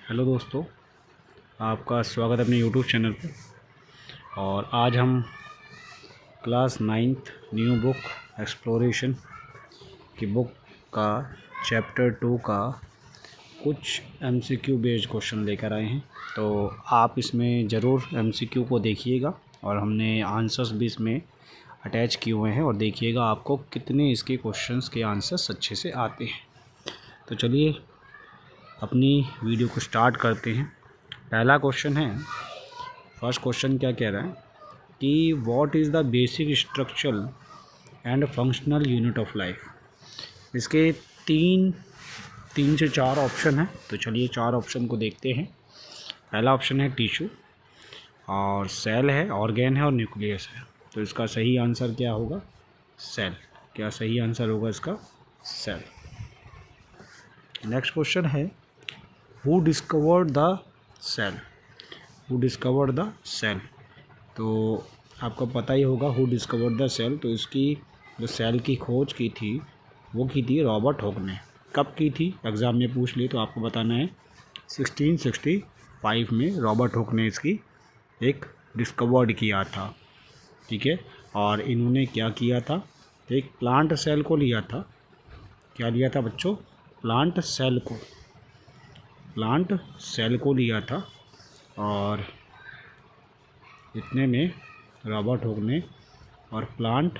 Hello दोस्तों, आपका स्वागत है अपने यूट्यूब चैनल पे। और आज हम class 9th new book exploration की बुक का चैप्टर 2 का कुछ MCQ बेस्ड क्वेश्चन लेकर आए हैं। तो आप इसमें ज़रूर MCQ को देखिएगा और हमने आंसर्स भी इसमें अटैच किए हुए हैं और देखिएगा आपको कितने इसके क्वेश्चंस के आंसर्स अच्छे से आते हैं। तो चलिए अपनी वीडियो को स्टार्ट करते हैं। पहला क्वेश्चन है, फर्स्ट क्वेश्चन क्या कह रहा है कि what is the basic structural and functional unit of life. इसके तीन से चार ऑप्शन हैं, तो चलिए चार ऑप्शन को देखते हैं। पहला ऑप्शन है टिश्यू, और सेल है, ऑर्गेन है और न्यूक्लियस है। तो इसका सही आंसर क्या होगा? सेल। क्या सही आंसर होगा इसका? सेल। नेक्स्ट क्वेश्चन है, who discovered the cell. Who discovered the cell. तो आपको पता ही होगा हु डिस्कवर्ड द सेल। तो इसकी जो सेल की खोज की थी वो की थी रॉबर्ट हुक ने। कब की थी? एग्ज़ाम में पूछ लिए तो आपको बताना है 1665 में रॉबर्ट हुक ने इसकी एक डिस्कवर्ड किया था। ठीक है। और इन्होंने क्या किया था? एक प्लांट सेल को लिया था। क्या लिया था बच्चों? प्लांट सेल को। प्लांट सेल को लिया था और इतने में रॉबर्ट हुक ने और प्लांट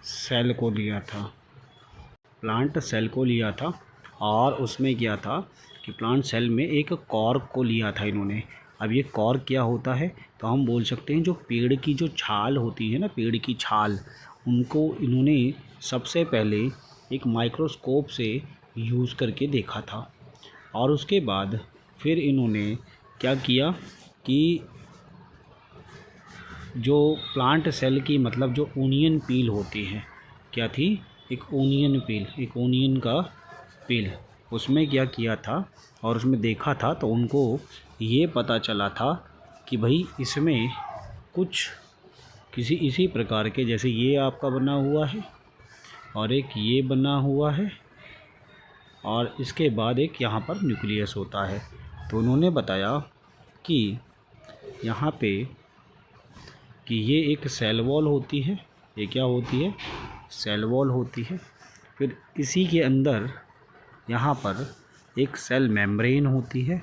सेल को लिया था। प्लांट सेल को लिया था और उसमें क्या था कि प्लांट सेल में एक कॉर्क को लिया था इन्होंने। अब ये कॉर्क क्या होता है? तो हम बोल सकते हैं जो पेड़ की जो छाल होती है ना, पेड़ की छाल, उनको इन्होंने सबसे पहले एक माइक्रोस्कोप से यूज़ करके देखा था। और उसके बाद फिर इन्होंने क्या किया कि जो प्लांट सेल की मतलब जो ओनियन पील होती है, क्या थी? एक ओनियन पील, एक ओनियन का पील, उसमें क्या किया था और उसमें देखा था। तो उनको ये पता चला था कि भाई इसमें कुछ किसी इसी प्रकार के, जैसे ये आपका बना हुआ है और एक ये बना हुआ है और इसके बाद एक यहाँ पर न्यूक्लियस होता है। तो उन्होंने बताया कि यहाँ पे कि ये एक सेल वॉल होती है। ये क्या होती है? सेल वॉल होती है। फिर इसी के अंदर यहाँ पर एक सेल मेम्ब्रेन होती है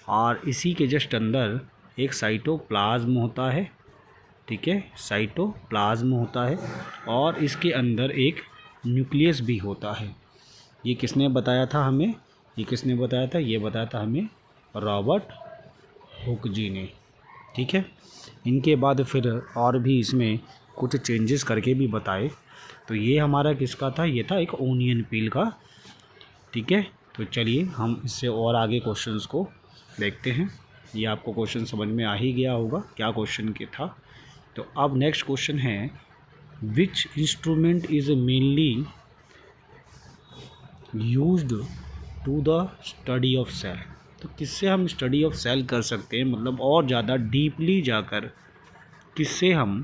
और इसी के जस्ट अंदर एक साइटोप्लाज्म होता है। ठीक है, साइटोप्लाज्म होता है और इसके अंदर एक न्यूक्लियस भी होता है। ये किसने बताया था हमें? ये किसने बताया था? ये बताया था हमें रॉबर्ट हुक जी ने। ठीक है। इनके बाद फिर और भी इसमें कुछ चेंजेस करके भी बताए। तो ये हमारा किसका था? ये था एक ओनियन पील का। ठीक है। तो चलिए हम इससे और आगे क्वेश्चंस को देखते हैं। ये आपको क्वेश्चन समझ में आ ही गया होगा क्या क्वेश्चन के था। तो अब नेक्स्ट क्वेश्चन है, which instrument is mainly used to the study of cell. तो किससे हम स्टडी ऑफ सेल कर सकते हैं, मतलब और ज़्यादा डीपली जाकर किससे हम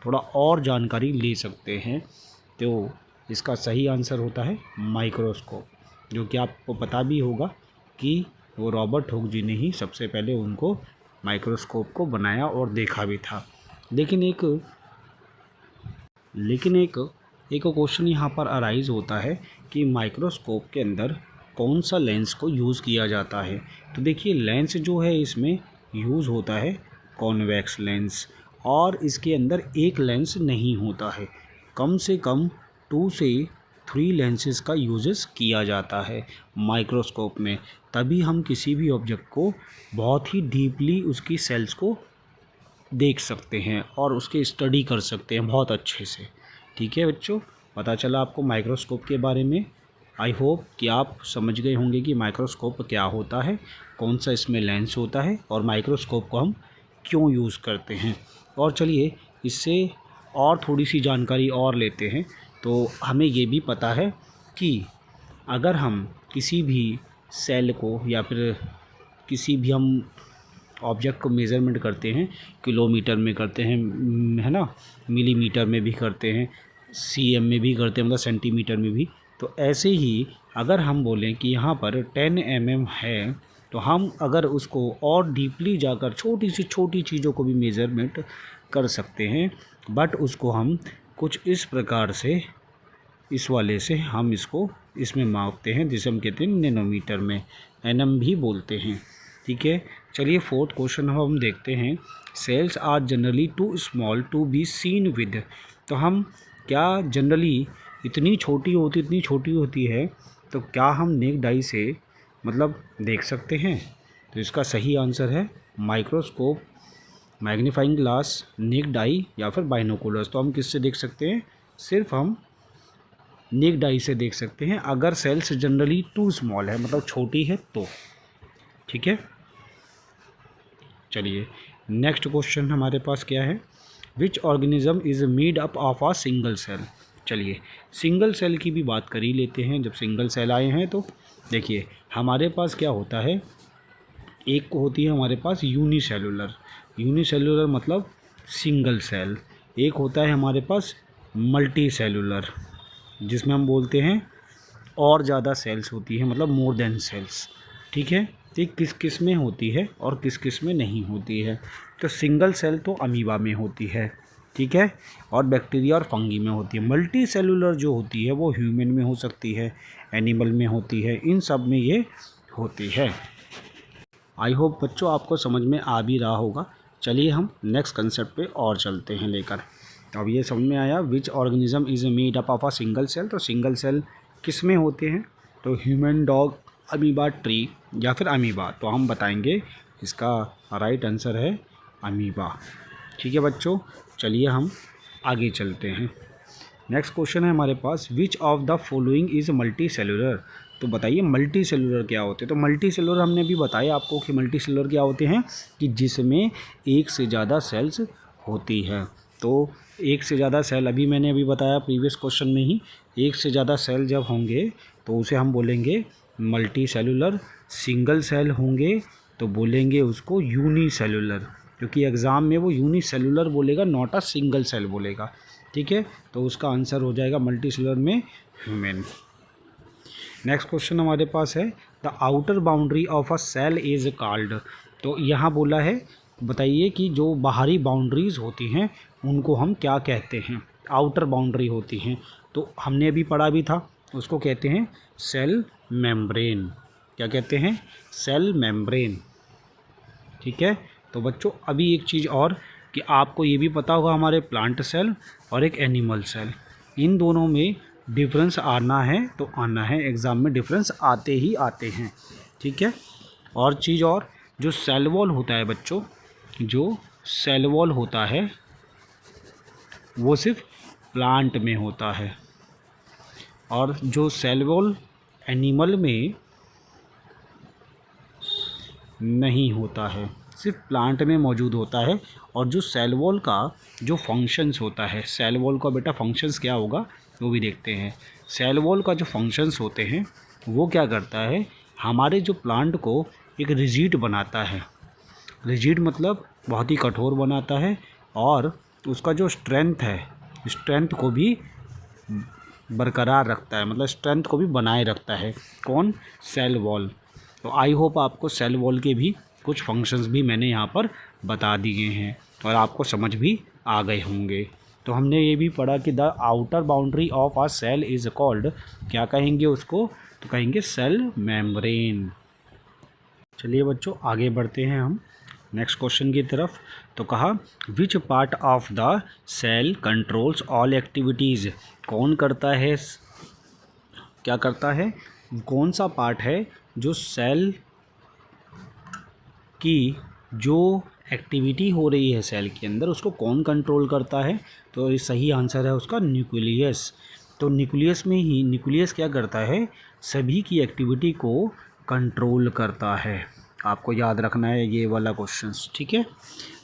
थोड़ा और जानकारी ले सकते हैं? तो इसका सही आंसर होता है माइक्रोस्कोप, जो कि आपको पता भी होगा कि वो रॉबर्ट हुक जी ने ही सबसे पहले उनको माइक्रोस्कोप को बनाया और देखा भी था। लेकिन एक क्वेश्चन यहाँ पर अराइज होता है कि माइक्रोस्कोप के अंदर कौन सा लेंस को यूज़ किया जाता है। तो देखिए लेंस जो है इसमें यूज़ होता है कॉन्वेक्स लेंस, और इसके अंदर एक लेंस नहीं होता है, कम से कम 2 से 3 लेंसेज का यूजेस किया जाता है माइक्रोस्कोप में। तभी हम किसी भी ऑब्जेक्ट को बहुत ही डीपली उसकी सेल्स को देख सकते हैं और उसके स्टडी कर सकते हैं बहुत अच्छे से। ठीक है बच्चों, पता चला आपको माइक्रोस्कोप के बारे में। आई होप कि आप समझ गए होंगे कि माइक्रोस्कोप क्या होता है, कौन सा इसमें लेंस होता है और माइक्रोस्कोप को हम क्यों यूज़ करते हैं। और चलिए इससे और थोड़ी सी जानकारी और लेते हैं। तो हमें ये भी पता है कि अगर हम किसी भी सेल को या फिर किसी भी हम ऑब्जेक्ट को मेज़रमेंट करते हैं, किलोमीटर में करते हैं, है ना, मिलीमीटर में भी करते हैं, सीएम में भी करते हैं, मतलब सेंटीमीटर में भी। तो ऐसे ही अगर हम बोलें कि यहाँ पर 10 mm है, तो हम अगर उसको और डीपली जाकर छोटी सी छोटी चीज़ों को भी मेज़रमेंट कर सकते हैं, बट उसको हम कुछ इस प्रकार से, इस वाले से हम इसको इसमें मापते हैं, जिसे हम कहते हैं नैनोमीटर में, एनएम भी बोलते हैं। ठीक है, चलिए फोर्थ क्वेश्चन हम देखते हैं। Cells are generally too small to be seen with. तो हम क्या जनरली इतनी छोटी होती है, तो क्या हम नेक्ड आई से मतलब देख सकते हैं? तो इसका सही आंसर है माइक्रोस्कोप, मैग्नीफाइंग ग्लास, नेक्ड आई या फिर बाइनोकुलर्स। तो हम किससे देख सकते हैं? सिर्फ हम नेक्ड आई से देख सकते हैं, अगर सेल्स जनरली टू स्मॉल है, मतलब छोटी है तो। ठीक है, चलिए नेक्स्ट क्वेश्चन हमारे पास क्या है। Which organism is made up of a single cell. चलिए सिंगल सेल की भी बात कर ही लेते हैं। जब सिंगल सेल आए हैं तो देखिए हमारे पास क्या होता है, एक होती है हमारे पास यूनिसेलुलर, यूनिसेलुलर मतलब सिंगल सेल। एक होता है हमारे पास मल्टी सेलुलर, जिसमें हम बोलते हैं और ज़्यादा सेल्स होती है, मतलब मोर देन सेल्स। ठीक है, तो किस किस में होती है और किस किस में नहीं होती है। तो सिंगल सेल तो अमीबा में होती है, ठीक है, और बैक्टीरिया और फंगी में होती है। मल्टी सेलुलर जो होती है वो ह्यूमन में हो सकती है, एनिमल में होती है, इन सब में ये होती है। आई होप बच्चों आपको समझ में आ भी रहा होगा। चलिए हम नेक्स्ट कंसेप्ट पे और चलते हैं लेकर। तो अब ये समझ में आया which organism is made up of a single cell. तो सिंगल सेल किस में होते हैं? तो ह्यूमन, डॉग, अमीबा, ट्री या फिर अमीबा। तो हम बताएंगे इसका राइट आंसर है अमीबा। ठीक है बच्चों, चलिए हम आगे चलते हैं। नेक्स्ट क्वेश्चन है हमारे पास, which of the following is multicellular. तो बताइए मल्टी सेलुलर क्या होते हैं। तो मल्टी सेलुलर हमने अभी बताया आपको कि मल्टी सेलुलर क्या होते हैं, कि जिसमें एक से ज़्यादा सेल्स होती है। तो एक से ज़्यादा सेल मैंने अभी बताया प्रीवियस क्वेश्चन में ही, एक से ज़्यादा सेल जब होंगे तो उसे हम बोलेंगे मल्टी सेलुलर। सिंगल सेल होंगे तो बोलेंगे उसको यूनिसेलुलर, क्योंकि एग्ज़ाम में वो यूनिसेलुलर बोलेगा, नॉट अ सिंगल सेल बोलेगा। ठीक है, तो उसका आंसर हो जाएगा मल्टी सेलुलर में ह्यूमन। नेक्स्ट क्वेश्चन हमारे पास है, the outer boundary of a cell is called. तो यहाँ बोला है बताइए कि जो बाहरी बाउंड्रीज़ होती हैं उनको हम क्या कहते हैं। आउटर बाउंड्री होती हैं तो हमने अभी पढ़ा भी था, उसको कहते हैं सेल मेम्ब्रेन। क्या कहते हैं? Cell membrane. ठीक है, तो बच्चों अभी एक चीज़ और कि आपको ये भी पता होगा, हमारे प्लांट सेल और एक एनिमल सेल, इन दोनों में डिफरेंस आना है तो आना है, एग्ज़ाम में डिफरेंस आते ही आते हैं। ठीक है, और चीज़ और, जो सेल वॉल होता है बच्चों, जो सेल वॉल होता है वो सिर्फ प्लांट में होता है, और जो सेल वॉल एनिमल में नहीं होता है, सिर्फ प्लांट में मौजूद होता है। और जो सेल वॉल का जो फंक्शंस होता है, सेल वॉल का बेटा फंक्शंस क्या होगा वो भी देखते हैं। सेल वॉल का जो फंक्शंस होते हैं वो क्या करता है, हमारे जो प्लांट को एक रिजिड बनाता है। रिजिड मतलब बहुत ही कठोर बनाता है, और उसका जो स्ट्रेंथ है, स्ट्रेंथ को भी बरकरार रखता है, मतलब स्ट्रेंथ को भी बनाए रखता है। कौन? Cell wall. तो आई होप आपको सेल वॉल के भी कुछ फंक्शंस भी मैंने यहाँ पर बता दिए हैं और आपको समझ भी आ गए होंगे। तो हमने ये भी पढ़ा कि the outer boundary of a cell is called, क्या कहेंगे उसको? तो कहेंगे सेल मेम्ब्रेन। चलिए बच्चों आगे बढ़ते हैं हम नेक्स्ट क्वेश्चन की तरफ। तो कहा which part of the cell controls all activities. कौन करता है, क्या करता है, कौन सा पार्ट है जो सेल की जो एक्टिविटी हो रही है सेल के अंदर उसको कौन कंट्रोल करता है? तो ये सही आंसर है उसका न्यूक्लियस। तो न्यूक्लियस में ही, न्यूक्लियस क्या करता है, सभी की एक्टिविटी को कंट्रोल करता है। आपको याद रखना है ये वाला क्वेश्चन। ठीक है,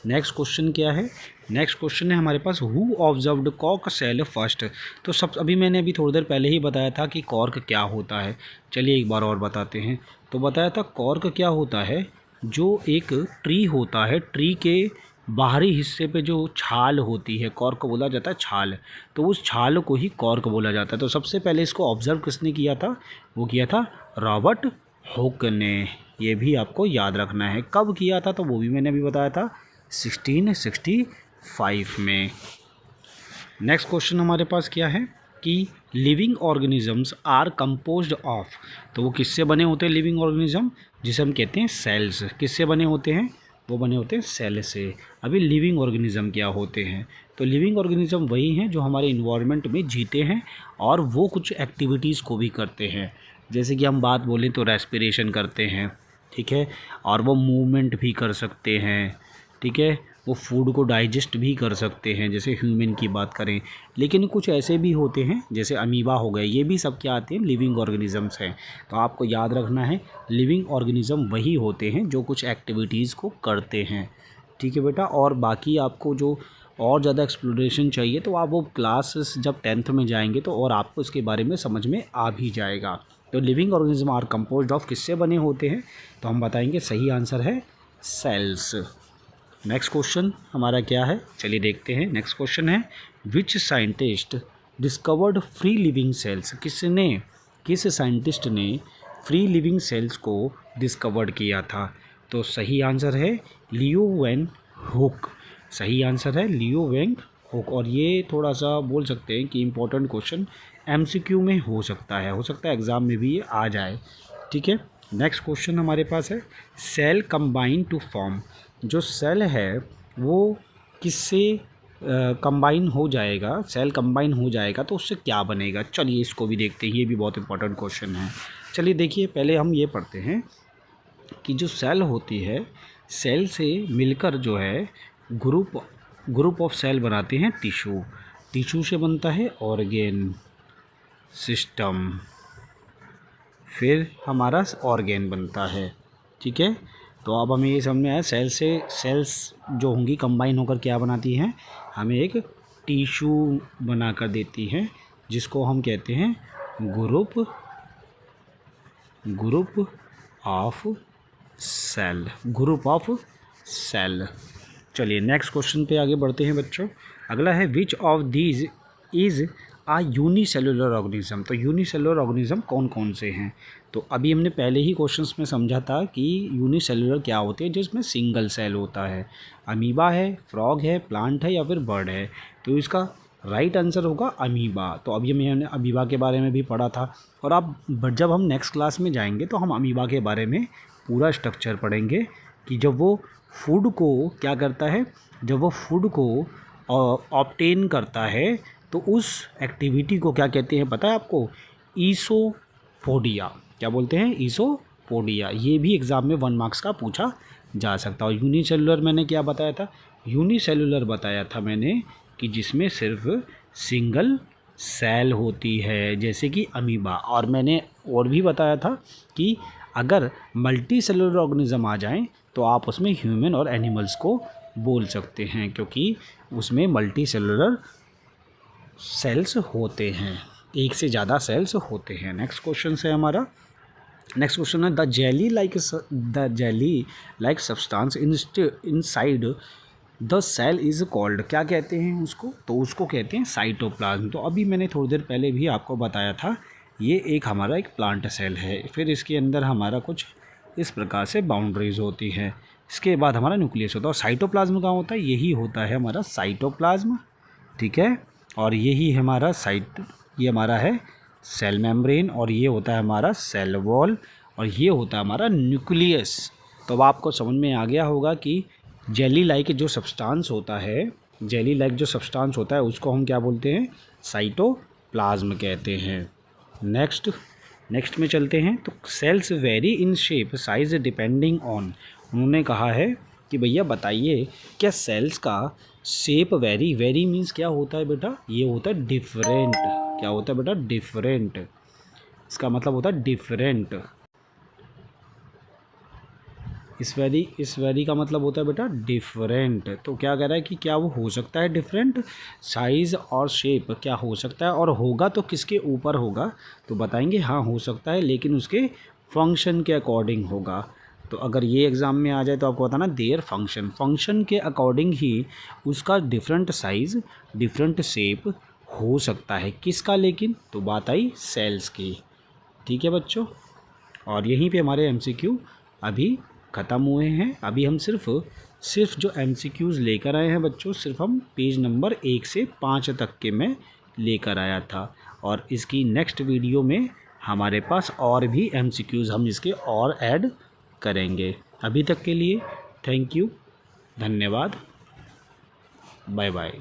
नेक्स्ट क्वेश्चन क्या है? नेक्स्ट क्वेश्चन है हमारे पास, who observed cork cell first. तो सब अभी थोड़ी देर पहले ही बताया था कि कॉर्क क्या होता है। चलिए एक बार और बताते हैं। तो बताया था कॉर्क क्या होता है, जो एक ट्री होता है, ट्री के बाहरी हिस्से पे जो छाल होती है, कॉर्क बोला जाता है छाल, तो उस छाल को ही कॉर्क बोला जाता है। तो सबसे पहले इसको ऑब्जर्व किसने किया था? वो किया था रॉबर्ट हुक ने। ये भी आपको याद रखना है। कब किया था? तो वो भी मैंने अभी बताया था 1665 में। नेक्स्ट क्वेश्चन हमारे पास क्या है कि living organisms are composed of, तो वो किससे बने होते हैं लिविंग ऑर्गेनिज्म? जिसे हम कहते हैं सेल्स। किससे बने होते हैं? वो बने होते हैं सेल से। अभी लिविंग ऑर्गेनिज्म क्या होते हैं? तो लिविंग ऑर्गेनिज्म वही हैं जो हमारे इन्वायरमेंट में जीते हैं और वो कुछ एक्टिविटीज़ को भी करते हैं। जैसे कि हम बात बोलें तो रेस्पिरेशन करते हैं, ठीक है, और वो मूवमेंट भी कर सकते हैं, ठीक है, वो फूड को डाइजेस्ट भी कर सकते हैं जैसे ह्यूमन की बात करें। लेकिन कुछ ऐसे भी होते हैं जैसे अमीबा हो गए, ये भी सब क्या आते हैं? लिविंग ऑर्गेनिजम्स हैं। तो आपको याद रखना है लिविंग ऑर्गेनिज्म वही होते हैं जो कुछ एक्टिविटीज़ को करते हैं, ठीक है बेटा। और बाकी आपको जो और ज़्यादा एक्सप्लोरेशन चाहिए तो आप वो क्लासेस जब 10th में जाएंगे तो और आपको इसके बारे में समझ में आ भी जाएगा। तो living organism are composed of किससे बने होते हैं? तो हम बताएंगे सही आंसर है सेल्स। नेक्स्ट क्वेश्चन हमारा क्या है, चलिए देखते हैं। नेक्स्ट क्वेश्चन है which scientist discovered free living cells? किस साइंटिस्ट ने फ्री लिविंग सेल्स को डिस्कवर्ड किया था? तो सही आंसर है लियो वैन हुक। सही आंसर है लियो वैन हुक। और ये थोड़ा सा बोल सकते हैं कि इम्पोर्टेंट क्वेश्चन MCQ में हो सकता है एग्ज़ाम में भी ये आ जाए, ठीक है। नेक्स्ट क्वेश्चन हमारे पास है सेल कंबाइन टू फॉर्म, जो सेल है वो किससे कंबाइन हो जाएगा? सेल कंबाइन हो जाएगा तो उससे क्या बनेगा? चलिए इसको भी देखते हैं, ये भी बहुत इंपॉर्टेंट क्वेश्चन है। चलिए देखिए, पहले हम ये पढ़ते हैं कि जो सेल होती है, सेल से मिलकर जो है ग्रुप ऑफ सेल बनाते हैं टिश्यू से बनता है ऑर्गेन सिस्टम, फिर हमारा ऑर्गेन बनता है, ठीक है। तो अब हमें ये समझ में आया सेल्स जो होंगी कंबाइन होकर क्या बनाती हैं? हमें एक टिश्यू बना कर देती हैं जिसको हम कहते हैं ग्रुप ऑफ सेल। चलिए नेक्स्ट क्वेश्चन पे आगे बढ़ते हैं बच्चों। अगला है which of these is a unicellular organism. तो यूनिसेलुलर ऑर्गेनिज्म कौन कौन से हैं? तो अभी हमने पहले ही क्वेश्चंस में समझा था कि यूनिसेलुलर क्या होते हैं, जिसमें सिंगल सेल होता है। अमीबा है, फ्रॉग है, प्लांट है या फिर बर्ड है। तो इसका राइट आंसर होगा अमीबा। तो अभी हमने अमीबा के बारे में भी पढ़ा था और अब जब हम नेक्स्ट क्लास में जाएंगे तो हम अमीबा के बारे में पूरा स्ट्रक्चर पढ़ेंगे कि जब वो फूड को क्या करता है, जब वो फूड को ऑब्टेन करता है तो उस एक्टिविटी को क्या कहते हैं पता है आपको? ईसोपोडिया। क्या बोलते हैं? ईसोपोडिया। ये भी एग्ज़ाम में 1 मार्क्स का पूछा जा सकता है। और यूनिसेलुलर मैंने क्या बताया था? यूनिसेलुलर बताया था मैंने कि जिसमें सिर्फ सिंगल सेल होती है जैसे कि अमीबा। और मैंने और भी बताया था कि अगर मल्टी सेलुलर ऑर्गेनिज्म आ जाएं तो आप उसमें ह्यूमन और एनिमल्स को बोल सकते हैं क्योंकि उसमें मल्टी सेलुलर सेल्स होते हैं, एक से ज़्यादा सेल्स होते हैं। नेक्स्ट क्वेश्चन है हमारा। नेक्स्ट क्वेश्चन है the jelly like substance inside the cell is called. क्या कहते हैं उसको? तो उसको कहते हैं साइटोप्लाज्म। तो अभी मैंने थोड़ी देर पहले भी आपको बताया था ये एक हमारा एक प्लांट सेल है, फिर इसके अंदर हमारा कुछ इस प्रकार से बाउंड्रीज होती हैं, इसके बाद हमारा न्यूक्लियस होता है। और साइटोप्लाज्म कहाँ होता है? यही होता है हमारा साइटोप्लाज्म, ठीक है। और यही हमारा ये हमारा है सेल मेम्ब्रेन, और ये होता है हमारा सेल वॉल, और ये होता है हमारा न्यूक्लियस। तो अब आपको समझ में आ गया होगा कि जेली लाइक जो सब्सटेंस होता है, उसको हम क्या बोलते हैं? साइटोप्लाज्म कहते हैं। नेक्स्ट में चलते हैं। तो cells vary in shape size depending on, उन्होंने कहा है कि भैया बताइए क्या सेल्स का शेप वेरी मीन्स क्या होता है बेटा? ये होता है डिफरेंट। क्या होता है बेटा? डिफरेंट। इसका मतलब होता है डिफरेंट। इस वेरी का मतलब होता है बेटा डिफरेंट। तो क्या कह रहा है कि क्या वो हो सकता है डिफरेंट? साइज़ और शेप क्या हो सकता है? और होगा तो किसके ऊपर होगा? तो बताएंगे हाँ हो सकता है, लेकिन उसके फंक्शन के अकॉर्डिंग होगा। तो अगर ये एग्ज़ाम में आ जाए तो आपको होता ना देयर फंक्शन के अकॉर्डिंग ही उसका डिफरेंट साइज़ डिफरेंट शेप हो सकता है। किसका? लेकिन तो बात आई सेल्स की। ठीक है बच्चों, और यहीं पे हमारे MCQ अभी ख़त्म हुए हैं। अभी हम सिर्फ जो MCQs लेकर आए हैं बच्चों, सिर्फ हम पेज नंबर 1 से 5 तक के मैं लेकर आया था, और इसकी नेक्स्ट वीडियो में हमारे पास और भी MCQs हम इसके और ऐड करेंगे। अभी तक के लिए थैंक यू, धन्यवाद, बाय बाय।